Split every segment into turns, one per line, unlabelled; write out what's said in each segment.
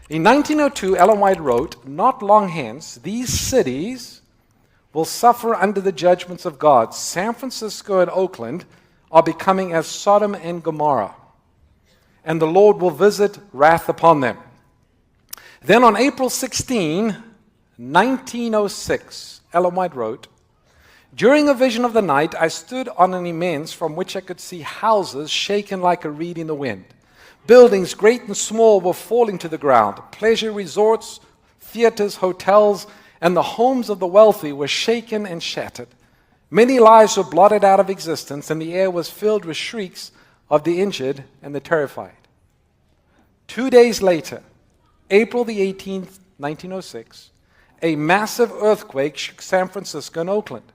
In 1902, Ellen White wrote, "Not long hence, these cities will suffer under the judgments of God. San Francisco and Oakland are becoming as Sodom and Gomorrah, and the Lord will visit wrath upon them." Then on April 16, 1906, Ellen White wrote, "During a vision of the night, I stood on an immense from which I could see houses shaken like a reed in the wind. Buildings, great and small, were falling to the ground. Pleasure resorts, theaters, hotels, and the homes of the wealthy were shaken and shattered. Many lives were blotted out of existence, and the air was filled with shrieks of the injured and the terrified." 2 days later, April the 18th, 1906, a massive earthquake shook San Francisco and Oakland.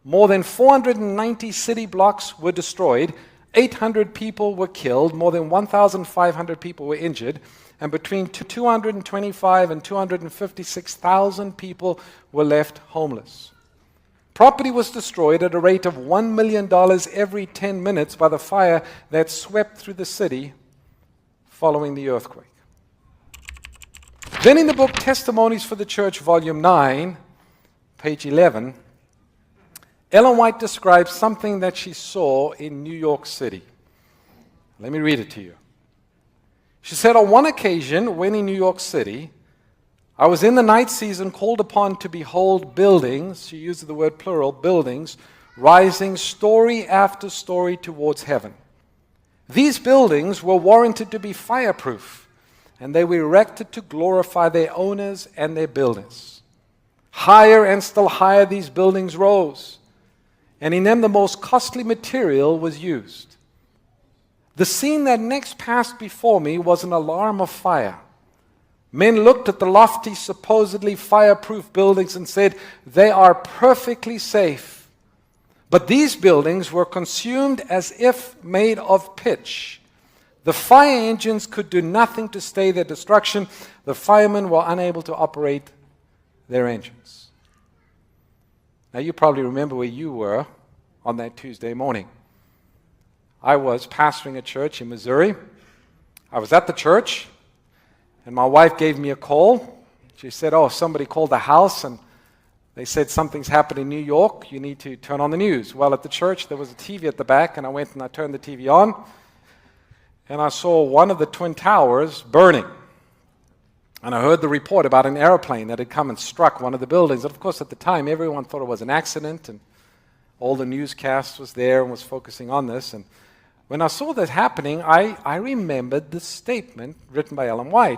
More than 490 city blocks were destroyed, 800 people were killed, more than 1,500 people were injured, and between 225 and 256,000 people were left homeless. Property was destroyed at a rate of $1 million every 10 minutes by the fire that swept through the city following the earthquake. Then in the book Testimonies for the Church, Volume 9, page 11, Ellen White describes something that she saw in New York City. Let me read it to you. She said, "On one occasion, when in New York City, I was in the night season called upon to behold buildings," she uses the word plural, buildings, "rising story after story towards heaven. These buildings were warranted to be fireproof, and they were erected to glorify their owners and their builders. Higher and still higher these buildings rose, and in them the most costly material was used. The scene that next passed before me was an alarm of fire. Men looked at the lofty, supposedly fireproof buildings and said, 'They are perfectly safe.' But these buildings were consumed as if made of pitch. The fire engines could do nothing to stay their destruction. The firemen were unable to operate their engines." Now, you probably remember where you were on that Tuesday morning. I was pastoring a church in Missouri. I was at the church, and my wife gave me a call. She said, "Oh, somebody called the house, and they said something's happened in New York. You need to turn on the news." Well, at the church, there was a TV at the back, and I went and I turned the TV on, and I saw one of the Twin Towers burning. And I heard the report about an airplane that had come and struck one of the buildings. And of course, at the time, everyone thought it was an accident, and all the newscast was there and was focusing on this. And when I saw that happening, I remembered the statement written by Ellen White.